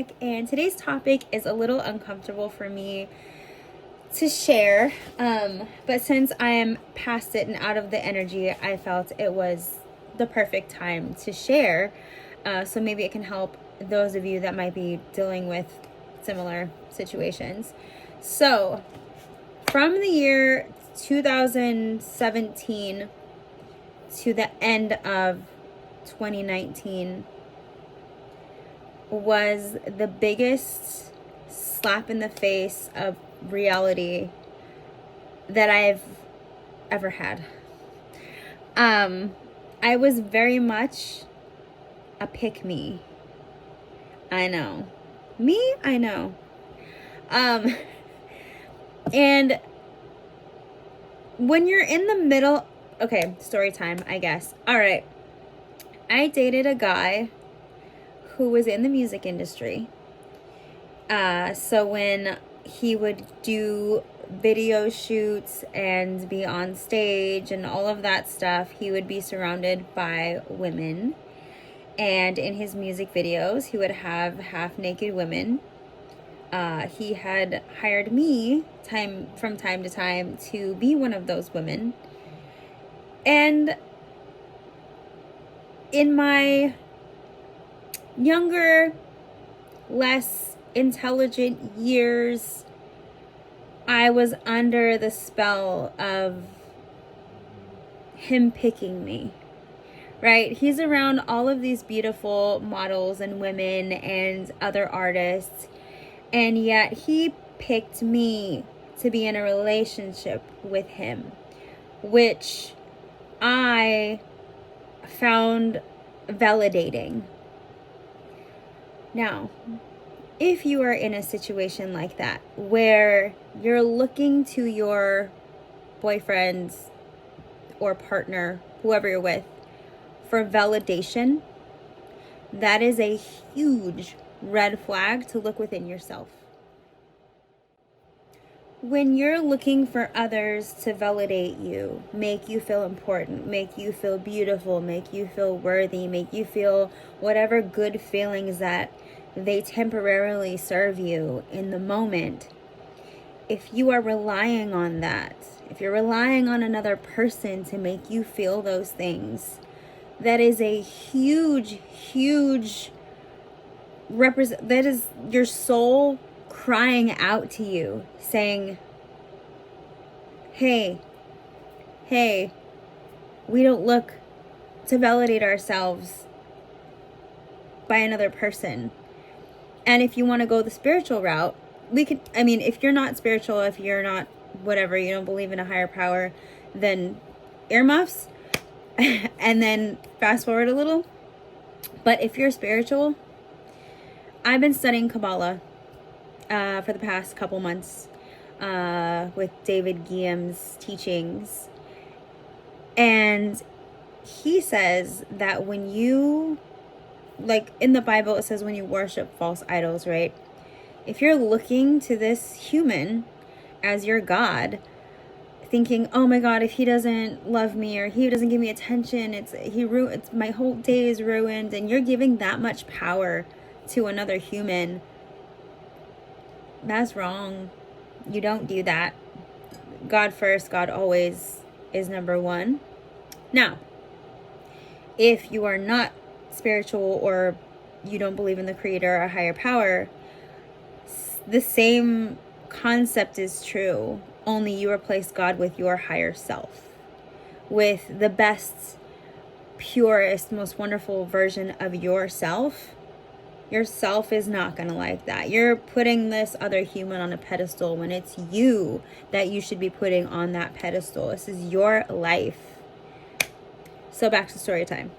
topic, and today's topic is a little uncomfortable for me to share, but since I am past it and out of the energy, I felt it was the perfect time to share, so maybe it can help those of you that might be dealing with similar situations. So, from the year 2017 to the end of 2019 was the biggest slap in the face of reality that I've ever had. I was very much a pick-me. I know. I know. And when you're in the middle, okay, story time, I guess. All right. I dated a guy who was in the music industry. So when he would do video shoots and be on stage and all of that stuff, he would be surrounded by women. And in his music videos, he would have half-naked women. He had hired me from time to time to be one of those women. And in my younger, less intelligent years, I was under the spell of him picking me, right? He's around all of these beautiful models and women and other artists, and yet he picked me to be in a relationship with him, which I found validating. Now, if you are in a situation like that, where you're looking to your boyfriend or partner, whoever you're with, for validation, that is a huge red flag to look within yourself. When you're looking for others to validate you, make you feel important, make you feel beautiful, make you feel worthy, make you feel whatever good feelings that they temporarily serve you in the moment, if you are relying on that, if you're relying on another person to make you feel those things, that is a huge that is your soul crying out to you, saying, hey, we don't look to validate ourselves by another person. And if you want to go the spiritual route, if you're not spiritual, if you're not whatever, you don't believe in a higher power, then earmuffs and then fast forward a little. But if you're spiritual, I've been studying Kabbalah for the past couple months with David Guillaume's teachings. And he says that when you, like in the Bible, it says when you worship false idols, right? If you're looking to this human as your God, thinking, oh my God, if he doesn't love me or he doesn't give me attention, it's my whole day is ruined, and you're giving that much power to another human, that's wrong. You don't do that. God first, God always is number one. Now, if you are not spiritual or you don't believe in the creator or a higher power, the same concept is true, only you replace God with your higher self, with the best, purest, most wonderful version of yourself. Yourself is not going to like that. You're putting this other human on a pedestal when it's you that you should be putting on that pedestal. This is your life. So back to story time.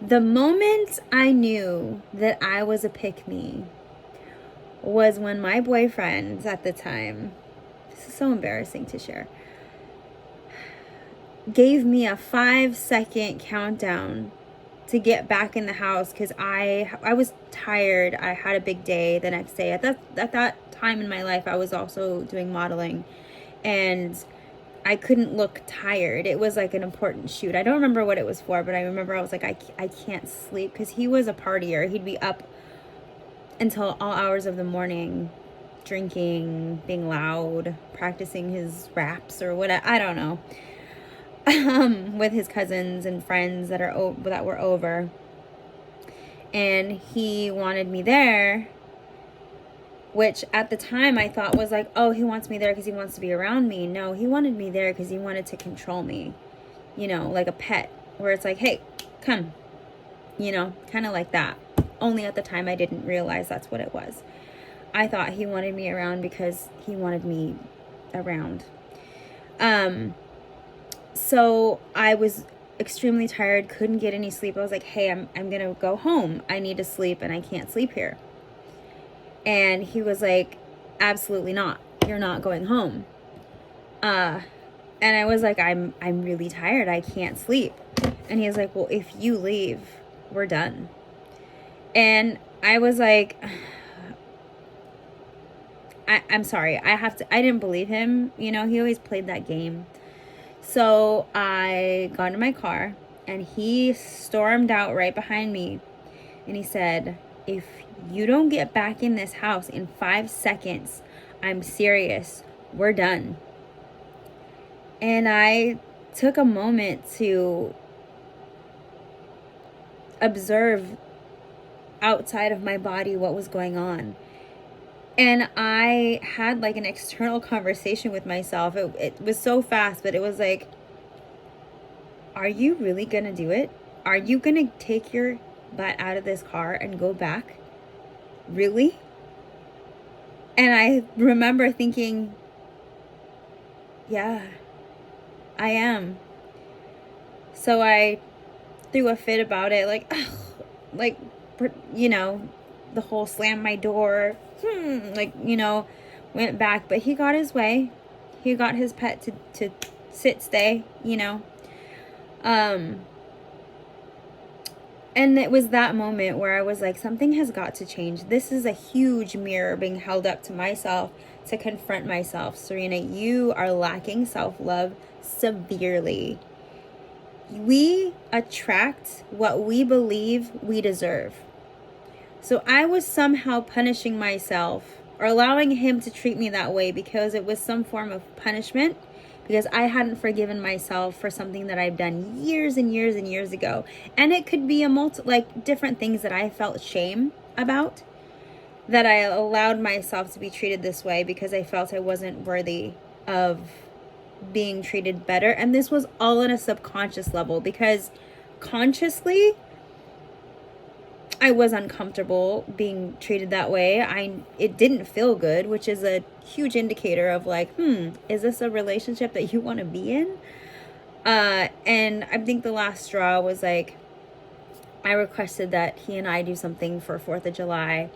The moment I knew that I was a pick-me was when my boyfriend at the time, this is so embarrassing to share, gave me a 5-second countdown to get back in the house because I was tired. I had a big day the next day. At that time in my life, I was also doing modeling, and I couldn't look tired. It was like an important shoot. I don't remember what it was for, but I remember I was like, I can't sleep, because he was a partier. He'd be up until all hours of the morning, drinking, being loud, practicing his raps or what, I don't know, with his cousins and friends that were over. And he wanted me there, which at the time I thought was like, oh, he wants me there because he wants to be around me. No, he wanted me there because he wanted to control me, you know, like a pet, where it's like, hey, come, you know, kind of like that. Only at the time I didn't realize that's what it was. I thought he wanted me around because he wanted me around. So I was extremely tired, couldn't get any sleep. I was like, hey, I'm going to go home. I need to sleep and I can't sleep here. And he was like, absolutely not. You're not going home. And I was like, I'm really tired. I can't sleep. And he was like, well, if you leave, we're done. And I was like, I'm sorry. I didn't believe him. You know, he always played that game. So I got into my car and he stormed out right behind me. And he said, if you don't get back in this house in 5 seconds, I'm serious. We're done. And I took a moment to observe outside of my body what was going on. And I had like an external conversation with myself. It was so fast, but it was like, are you really gonna do it? Are you gonna take your butt out of this car and go back? Really? And I remember thinking, yeah, I am. So I threw a fit about it, like, ugh, like, you know, the whole slam my door, like, you know, went back. But he got his way. He got his pet to stay, you know. And it was that moment where I was like, something has got to change. This is a huge mirror being held up to myself to confront myself. Serena, you are lacking self-love severely. We attract what we believe we deserve. So I was somehow punishing myself or allowing him to treat me that way because it was some form of punishment, because I hadn't forgiven myself for something that I've done years and years and years ago. And it could be different things that I felt shame about, that I allowed myself to be treated this way because I felt I wasn't worthy of being treated better. And this was all on a subconscious level, because consciously I was uncomfortable being treated that way. It didn't feel good, which is a huge indicator of like, is this a relationship that you want to be in? And I think the last straw was like, I requested that he and I do something for 4th of July.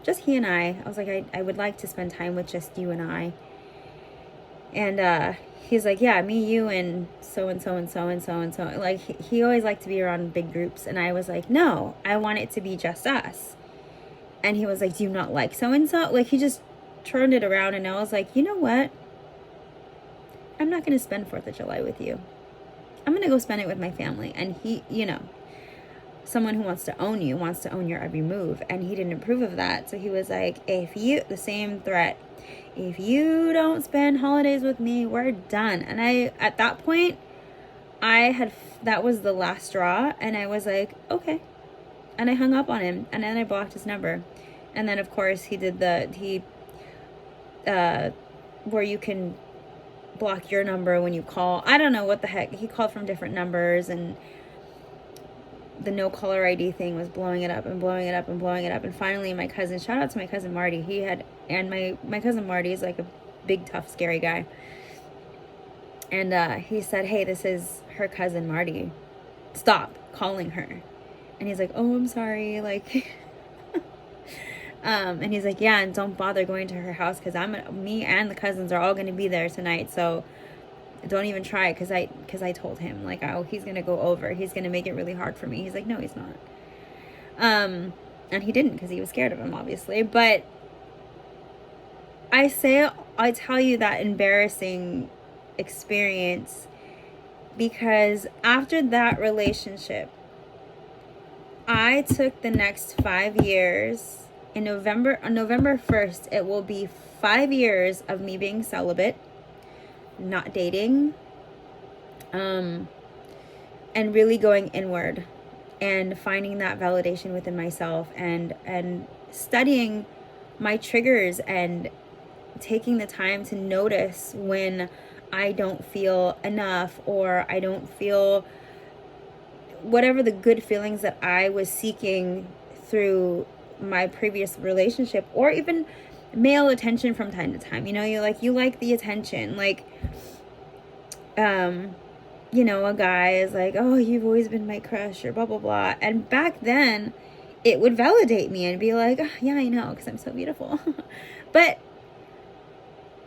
Just he and I. I was like, I would like to spend time with just you and I. And he's like, yeah, me, you, and so and so and so and so and so. Like, he always liked to be around big groups. And I was like, no, I want it to be just us. And he was like, do you not like so and so? Like, he just turned it around. And I was like, you know what? I'm not going to spend 4th of July with you. I'm going to go spend it with my family. And he, you know, someone who wants to own you wants to own your every move. And he didn't approve of that. So he was like, the same threat. If you don't spend holidays with me, we're done. And at that point, that was the last straw. And I was like, okay. And I hung up on him. And then I blocked his number. And then, of course, he did where you can block your number when you call. I don't know what the heck. He called from different numbers, and the no caller ID thing was blowing it up and blowing it up and blowing it up. And finally, my cousin, shout out to my cousin Marty, my cousin Marty is like a big, tough, scary guy. And he said, hey, this is her cousin Marty. Stop calling her. And he's like, oh, I'm sorry. Like, and he's like, yeah, and don't bother going to her house because me and the cousins are all going to be there tonight. So don't even try, because I told him, like, oh, he's going to go over. He's going to make it really hard for me. He's like, no, he's not. And he didn't, because he was scared of him, obviously. But I tell you that embarrassing experience because after that relationship, I took the next 5 years on November 1st, it will be 5 years of me being celibate, not dating, and really going inward and finding that validation within myself, and studying my triggers and taking the time to notice when I don't feel enough, or I don't feel whatever the good feelings that I was seeking through my previous relationship, or even male attention from time to time. You know, you like the attention, like, you know, a guy is like, oh, you've always been my crush, or blah, blah, blah. And back then, it would validate me and be like, oh, yeah, I know, because I'm so beautiful. But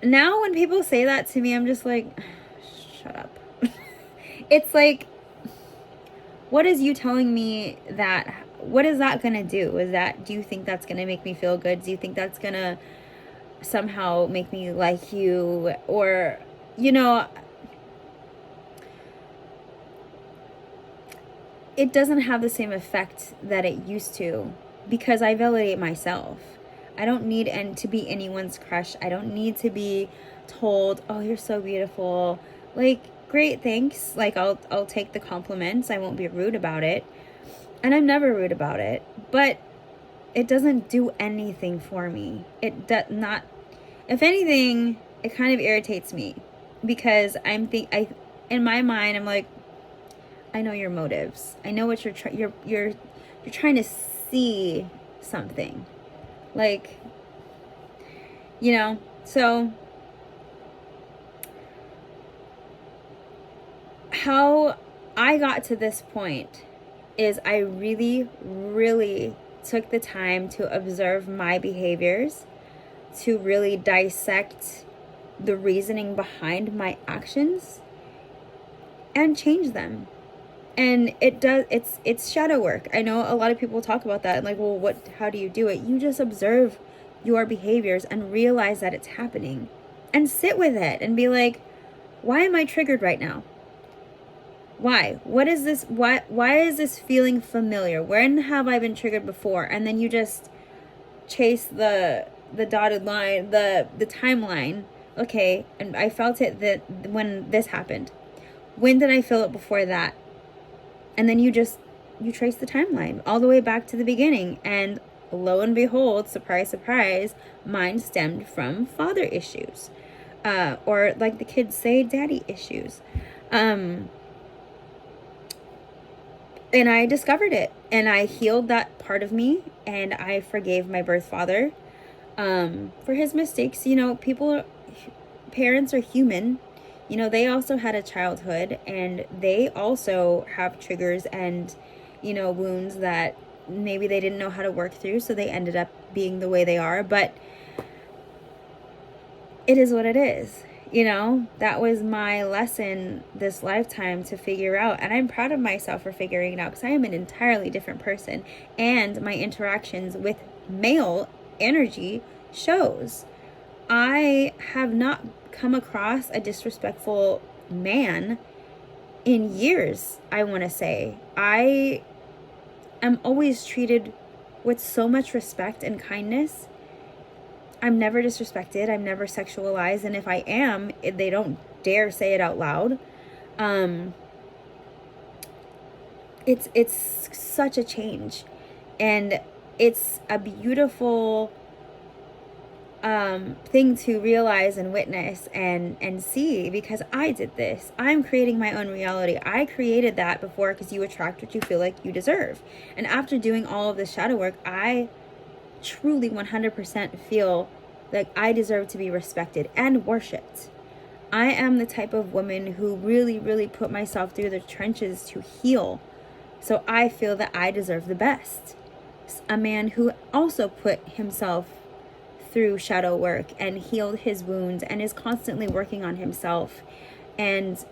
now when people say that to me, I'm just like, shut up. It's like, what is you telling me that, what is that going to do? Do you think that's going to make me feel good? Do you think that's going to somehow make me like you? Or, you know, it doesn't have the same effect that it used to, because I validate myself. I don't need to be anyone's crush. I don't need to be told, oh, you're so beautiful. Like, great, thanks. Like, I'll take the compliments. I won't be rude about it. And I'm never rude about it. But it doesn't do anything for me. It does not. If anything, it kind of irritates me, because in my mind, I'm like, I know your motives. I know what you're trying to see something. Like, you know, so how I got to this point is I really, really took the time to observe my behaviors, to really dissect the reasoning behind my actions, and change them. And it's shadow work. I know a lot of people talk about that and like, well, how do you do it? You just observe your behaviors and realize that it's happening, and sit with it and be like, why am I triggered right now? Why? What is this? Why is this feeling familiar? When have I been triggered before? And then you just chase the dotted line, the timeline. Okay, and I felt it when this happened. When did I feel it before that? And then you trace the timeline all the way back to the beginning. And lo and behold, surprise, surprise, mine stemmed from father issues. Or like the kids say, daddy issues. And I discovered it. And I healed that part of me. And I forgave my birth father for his mistakes. You know, parents are human. You know, they also had a childhood, and they also have triggers and, you know, wounds that maybe they didn't know how to work through, so they ended up being the way they are. But it is what it is. You know, that was my lesson this lifetime to figure out. And I'm proud of myself for figuring it out, because I am an entirely different person. And my interactions with male energy shows. I have not come across a disrespectful man in years, I want to say. I am always treated with so much respect and kindness. I'm never disrespected. I'm never sexualized. And if I am, they don't dare say it out loud. It's such a change. And it's a beautiful thing to realize and witness and see, because I did this. I'm creating my own reality. I created that before, because you attract what you feel like you deserve. And after doing all of this shadow work, I truly 100% feel like I deserve to be respected and worshipped. I am the type of woman who really, really put myself through the trenches to heal. So I feel that I deserve the best. A man who also put himself through shadow work and healed his wounds and is constantly working on himself. And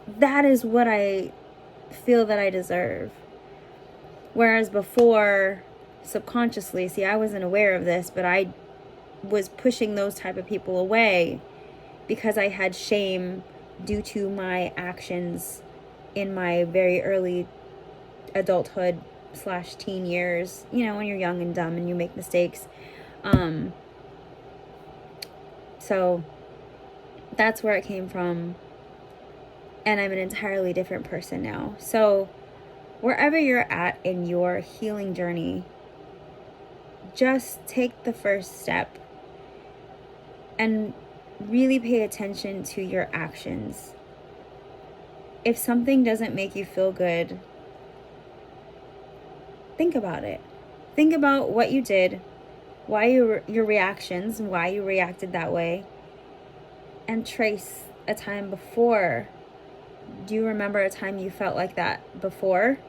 that is what I feel that I deserve. Whereas before, subconsciously, see, I wasn't aware of this, but I was pushing those type of people away because I had shame due to my actions in my very early adulthood / teen years, you know, when you're young and dumb and you make mistakes. So that's where it came from. And I'm an entirely different person now. So wherever you're at in your healing journey, just take the first step and really pay attention to your actions. If something doesn't make you feel good, think about it. Think about what you did, why your reactions, why you reacted that way, and trace a time before. Do you remember a time you felt like that before?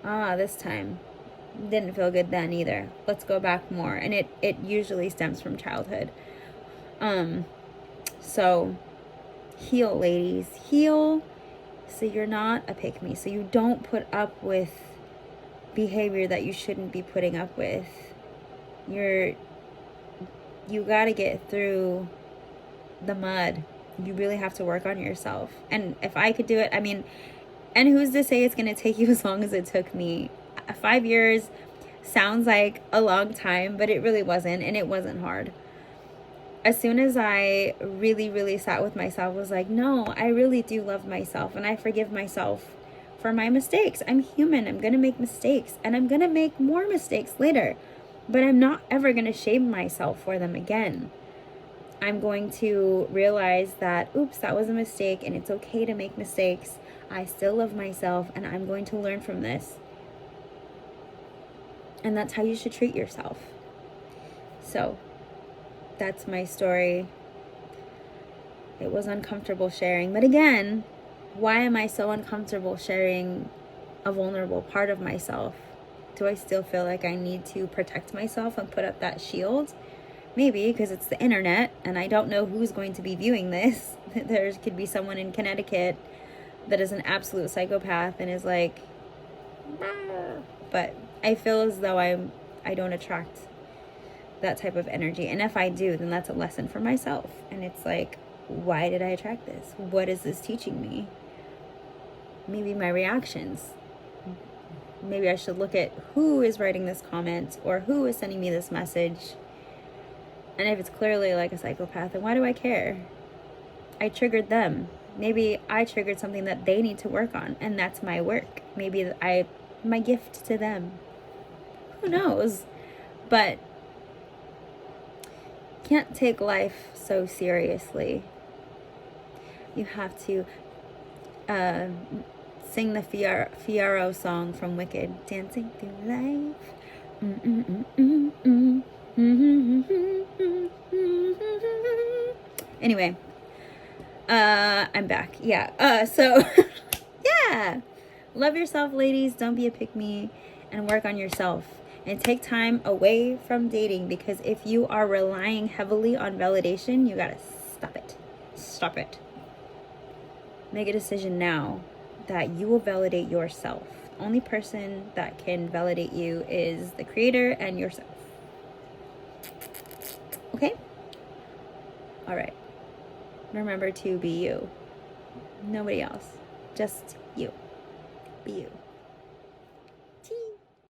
This time didn't feel good then either. Let's go back more. And it usually stems from childhood. So heal, ladies, heal, so you're not a pick-me, so you don't put up with behavior that you shouldn't be putting up with. You got to get through the mud. You really have to work on yourself. And if I could do it, I mean, and who's to say it's going to take you as long as it took me? 5 years sounds like a long time, but it really wasn't, and it wasn't hard. As soon as I really, really sat with myself, was like, no, I really do love myself, and I forgive myself for my mistakes. I'm human. I'm going to make mistakes, and I'm going to make more mistakes later, but I'm not ever going to shame myself for them again. I'm going to realize that, oops, that was a mistake, and it's okay to make mistakes. I still love myself, and I'm going to learn from this. And that's how you should treat yourself. So that's my story. It was uncomfortable sharing. But again, why am I so uncomfortable sharing a vulnerable part of myself? Do I still feel like I need to protect myself and put up that shield? Maybe, because it's the internet and I don't know who's going to be viewing this. There could be someone in Connecticut that is an absolute psychopath and is like, bah. But I feel as though I don't attract that type of energy. And if I do, then that's a lesson for myself. And it's like, why did I attract this? What is this teaching me? Maybe my reactions. Maybe I should look at who is writing this comment or who is sending me this message. And if it's clearly like a psychopath, then why do I care? I triggered them. Maybe I triggered something that they need to work on, and that's my work. Maybe my gift to them. Who knows? But can't take life so seriously. You have to sing the Fiyero song from Wicked. Dancing through life. Anyway, I'm back. Yeah. So, yeah. Love yourself, ladies. Don't be a pick-me, and work on yourself. And take time away from dating, because if you are relying heavily on validation, you gotta stop it. Stop it. Make a decision now that you will validate yourself. The only person that can validate you is the Creator and yourself. Okay? All right. Remember to be you. Nobody else. Just you. Be you.